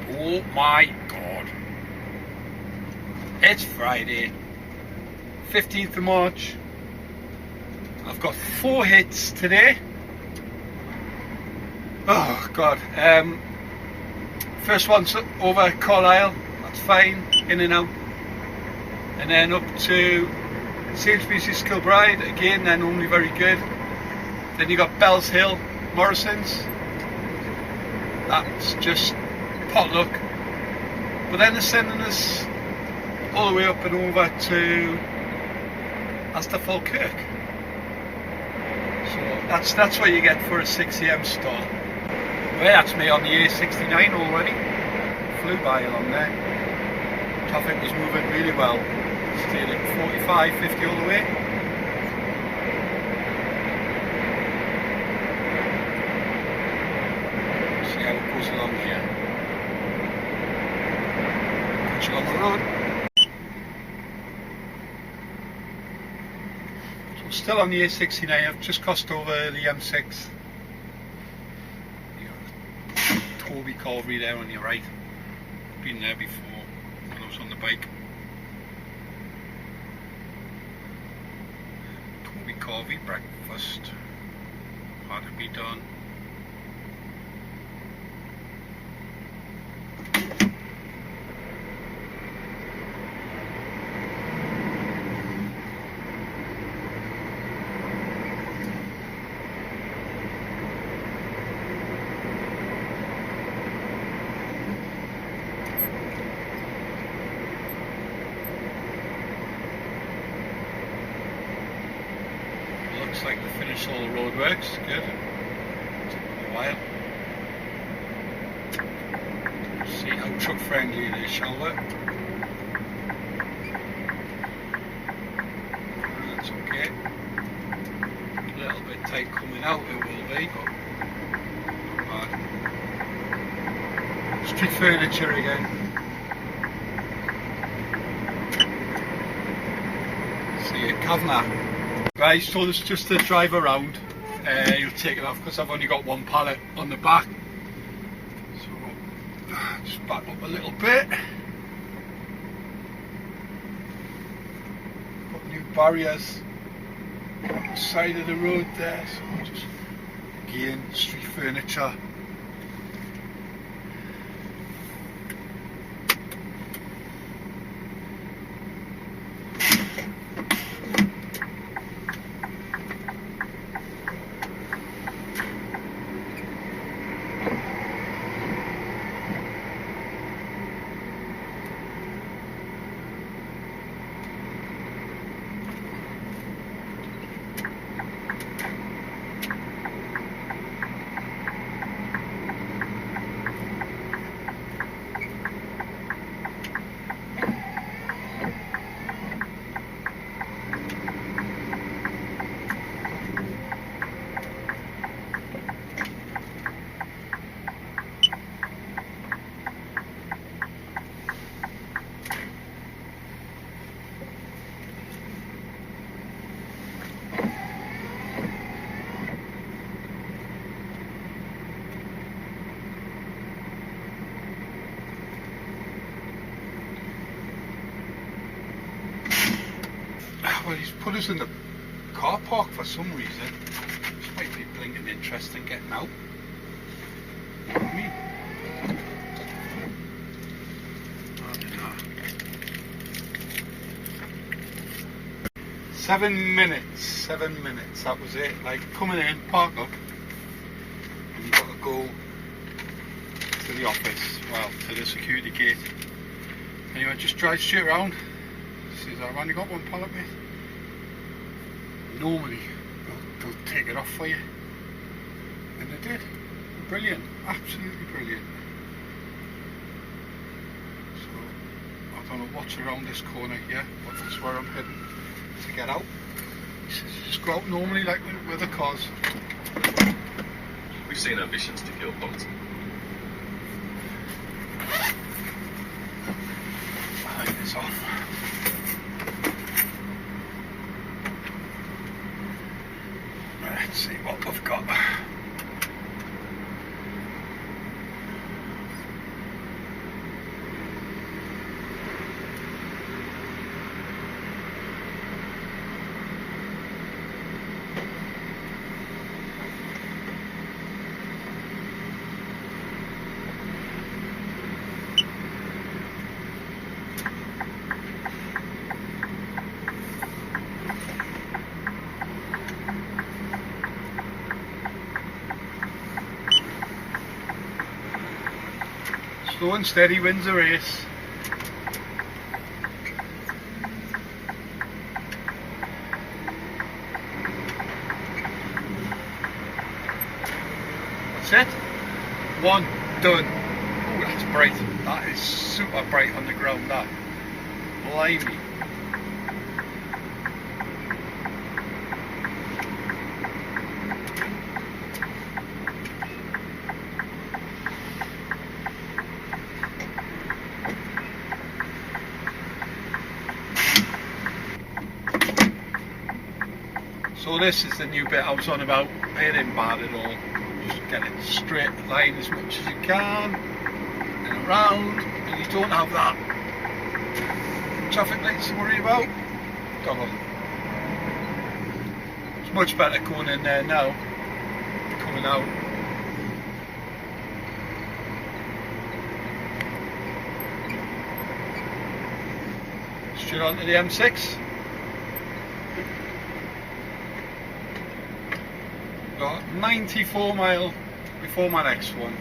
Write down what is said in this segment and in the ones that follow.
Oh my god. It's Friday, 15th of March. I've got 4 hits today. Oh god. First one's over at Carlisle, that's fine, in and out. And then up to Sainsbury's Kilbride, again they're normally very good. Then you got Bells Hill, Morrison's. That's just potluck. But then they're sending us all the way up and over to Astor Falkirk. So that's what you get for a 6 AM start. Well, that's me on the A69 already. Flew by along there. Traffic was moving really well. Stayed at 45, 50 all the way. See how it goes along here. Catch along the road. So still on the A69, I've just crossed over the M6. Toby Carvery there on your right. Been there before when I was on the bike. Toby Carvery breakfast had to be done. Looks like they finished all the roadworks, good. Took a while. See how truck friendly it is, shall we? That's okay. A little bit tight coming out, it will be, but not bad. Street furniture again. See you, Kavanagh. Right, so this is just a drive around. You'll take it off because I've only got one pallet on the back. So just back up a little bit. Got new barriers on the side of the road there. So just again, street furniture. Well, he's put us in the car park for some reason. This might be blinking interesting getting out. You know what I mean? 7 minutes, 7 minutes, that was it. Like coming in, park up, and you've got to go to the office, well, to the security gate. Anyway, just drive straight around. Says I've only got one pallet, mate. Normally they'll take it off for you, and they did. Brilliant, absolutely brilliant. So I don't know what's around this corner here, but that's where I'm heading to get out. He says just go out normally like with the cars. We've seen ambitions to kill bots. Light this off. Let's see what we've got. Slow and steady wins the race. That's it. One done. Oh, that's bright. That is super bright on the ground, that. Blimey. So this is the new bit I was on about. It ain't bad at all. Just get it straight line as much as you can and around, and you don't have that traffic lights to worry about. Double. It's much better going in there now, coming out. Straight onto the M6. Got 94 mile before my next one.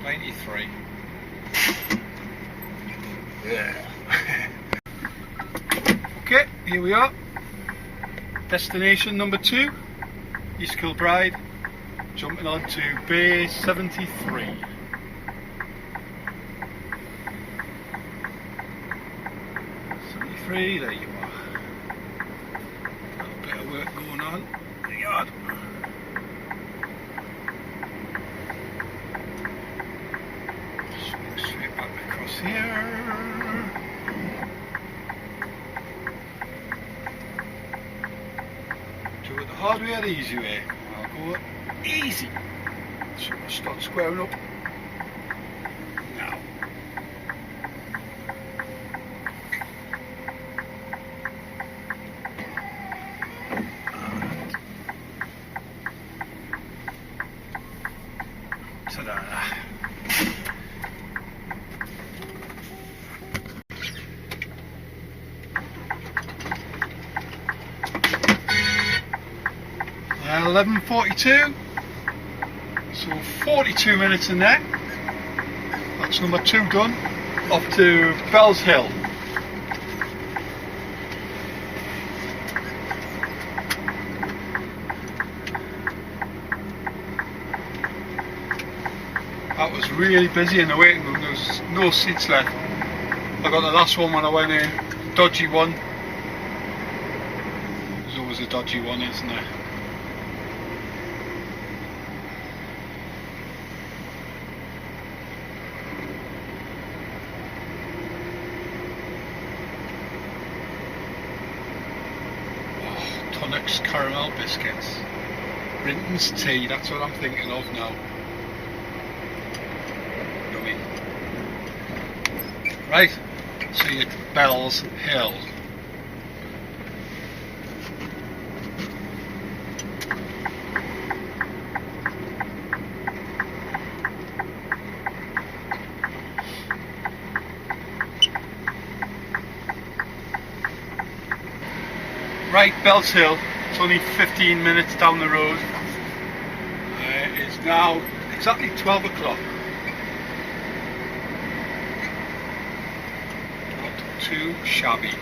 '93. Yeah. Okay, here we are. Destination number 2, East Kilbride. Jumping on to Bay 73. There you are. A little bit of work going on in the yard. Swing straight back across here. Do it the hard way or the easy way? I'll go easy. So we'll start squaring up. Now. Ta-da. 11:42, so 42 minutes in there. That's number 2 done. Off to Bells Hill. That was really busy in the waiting room. There was no seats left. I got the last one when I went in. Dodgy one. There's always a dodgy one, isn't there? Tonics caramel biscuits. Brinton's tea, that's what I'm thinking of now. Yummy. Right, see you at Bells Hill. Right, Bells Hill, it's only 15 minutes down the road. It's now exactly 12 o'clock. Not too shabby.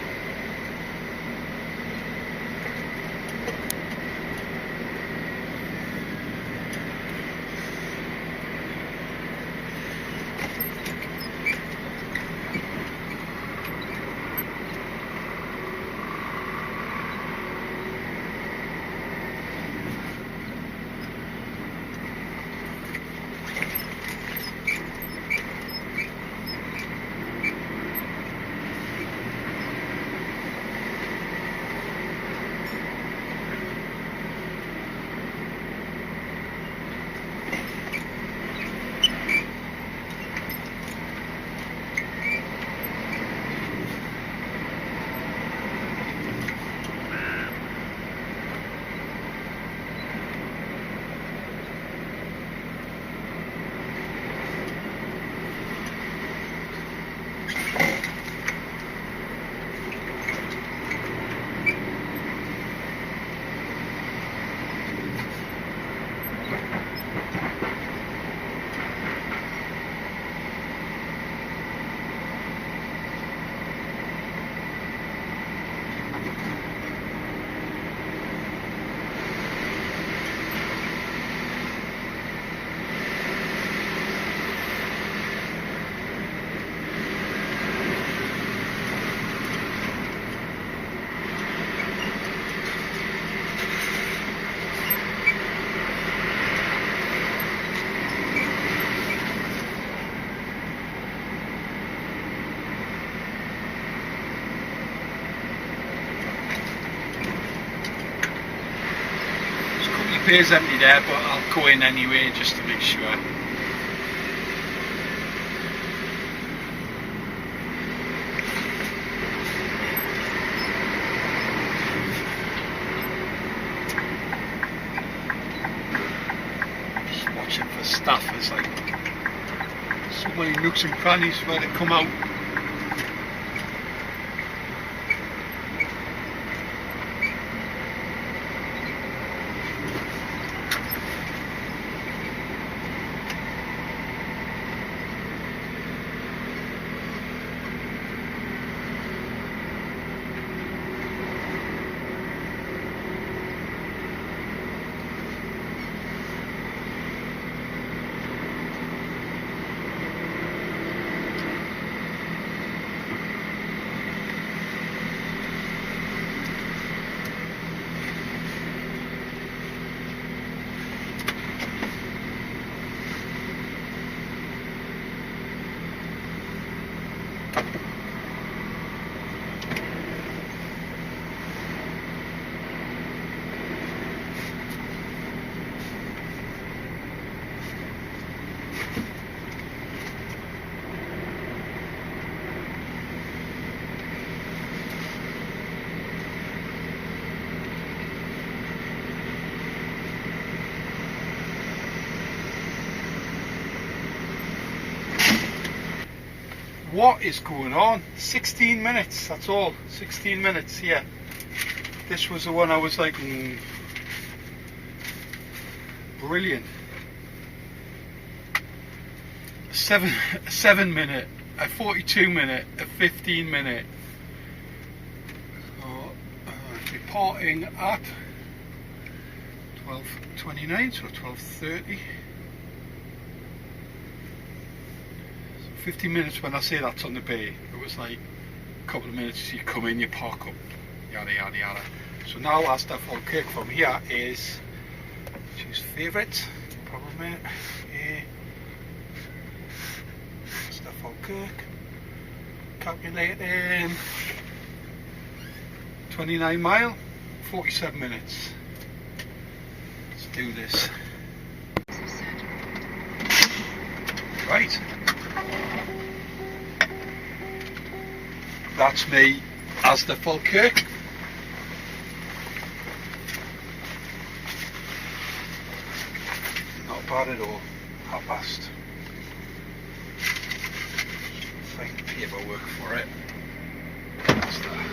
bay's empty there, but I'll go in anyway just to make sure. Just watching for staff. There's like so many nooks and crannies where they come out. What is going on? 16 minutes, that's all. 16 minutes, yeah. This was the one I was like, brilliant. A 7 minute, a 42 minute, a 15 minute. So, departing at 12:29, so 12:30. 15 minutes when I say that's on the bay. It was like a couple of minutes, you come in, you park up, yada yada yada. So now our Falkirk from here is, choose favourite, probably, Falkirk, calculating, 29 mile, 47 minutes. Let's do this. Right. That's me as the Falkirk. Not bad at all. Half past. Find paperwork for it. That's that.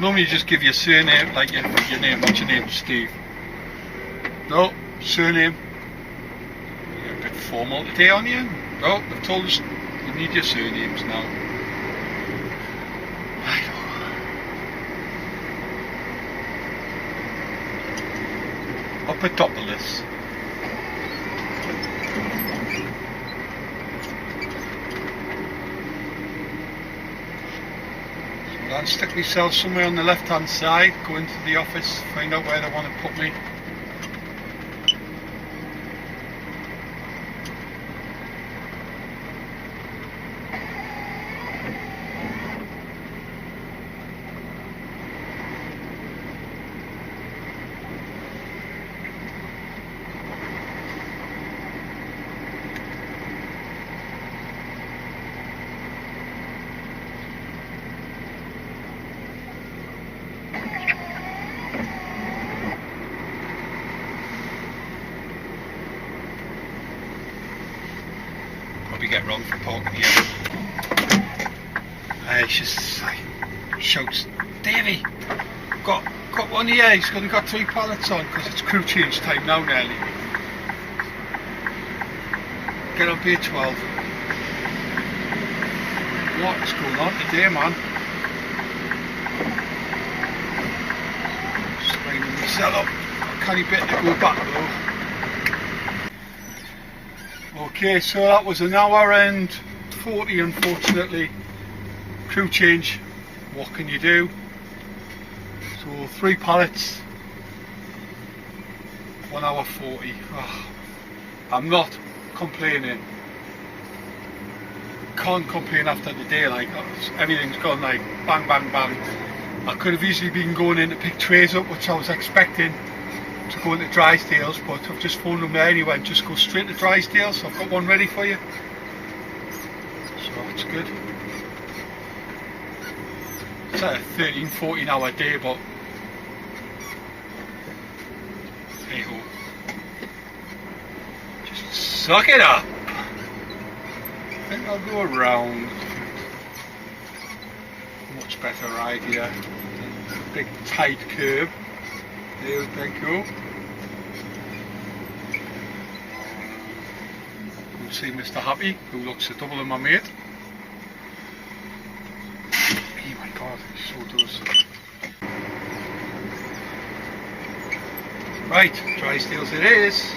Normally you just give your surname, like your name. What's your name? Steve. No, surname. You're a bit formal today, aren't you? No, they've told us we need your surnames now. Up at top of the list. I'll stick myself somewhere on the left hand side, go into the office, find out where they want to put me. Get wrong for parking here. She shouts, Davey, got one here. He's only got 3 pallets on because it's crew change time now nearly. Get on bay 12. What is going on today, man? Just lining myself up. Canny bit to go back though. Okay, so that was an hour and 40 unfortunately. Crew change, what can you do? So 3 pallets, 1 hour 40. Oh, I'm not complaining. can't complain after the day. Like, everything's gone like bang bang bang. I could have easily been going in to pick trays up, which I was expecting to go into Drysdale's, but I've just phoned them there anyway. Just go straight to Drysdale's. So I've got one ready for you, so that's good. It's like a 13-14 hour day, but hey ho, just suck it up. I think I'll go around. Much better ride here. Big tight curve. There we go. We'll see Mr. Happy, who looks a double of my mate. Oh my god, he so does. Right, Drysdale's it is.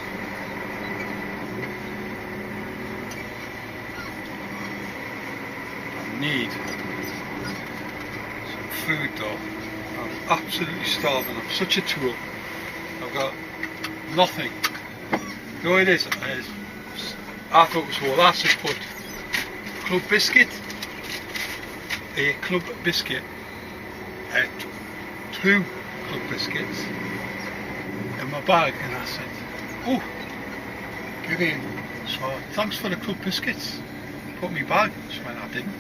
I need food though. I'm absolutely starving. I'm such a tool. I've got nothing. You know what it is? I thought it was all acid, but club biscuit. A club biscuit. 2 club biscuits in my bag, and I said, oh, get in. So thanks for the club biscuits. Put me bag. So I didn't.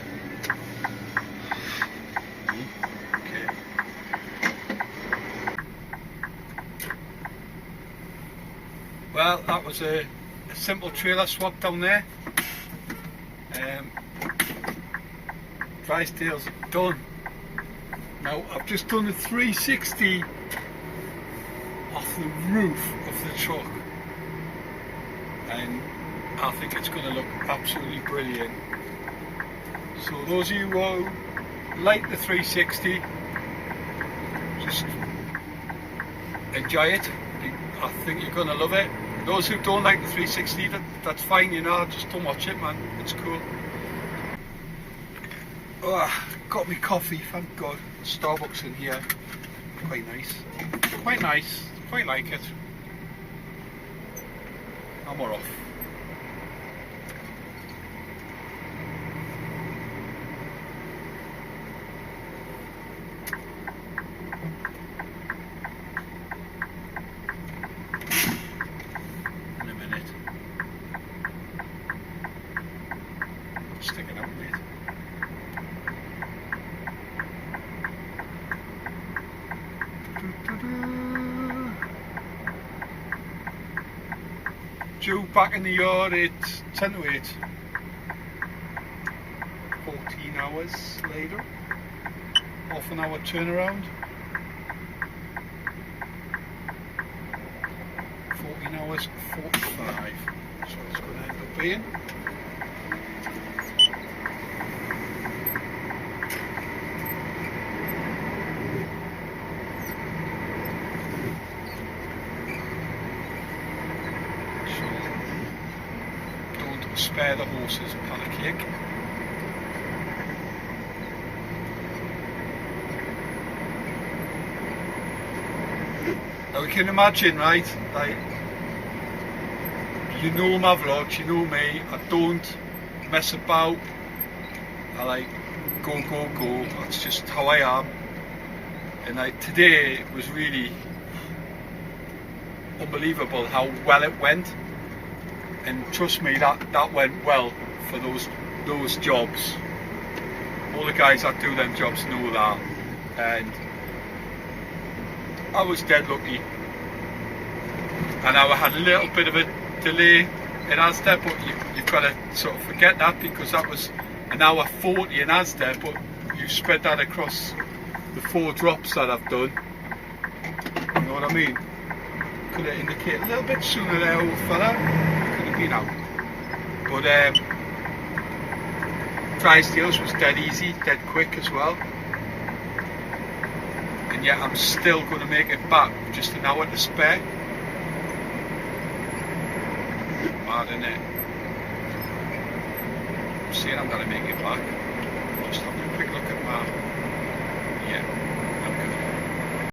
Well, that was a simple trailer swap down there. Drysdale's done. Now I've just done a 360 off the roof of the truck, and I think it's going to look absolutely brilliant. So those of you who like the 360, just enjoy it. I think you're going to love it. Those who don't like the 360, that's fine, you know, just don't watch it, man. It's cool. Oh, got me coffee, thank God. Starbucks in here. Quite nice. Quite nice. Quite like it. And we're off. Sticking out, mate. Due back in the yard at 10 to 8. 14 hours later. Half an hour turnaround. 14 hours 45. So it's going to end up being. Spare the horses a pan of cake. Now you can imagine, right, like, you know my vlogs, you know me, I don't mess about, I like go, that's just how I am. And like today it was really unbelievable how well it went. And trust me, that went well for those jobs. All the guys that do them jobs know that. And I was dead lucky. And I had a little bit of a delay in Asda, but you've got to sort of forget that, because that was an hour 40 in Asda, but you spread that across the 4 drops that I've done. You know what I mean? Could have indicated a little bit sooner there, old fella. You know, but Drysdale's was dead easy, dead quick as well, and yet I'm still going to make it back with just an hour to spare. Mad, isn't it? I'm saying I'm going to make it back. Just having a quick look at my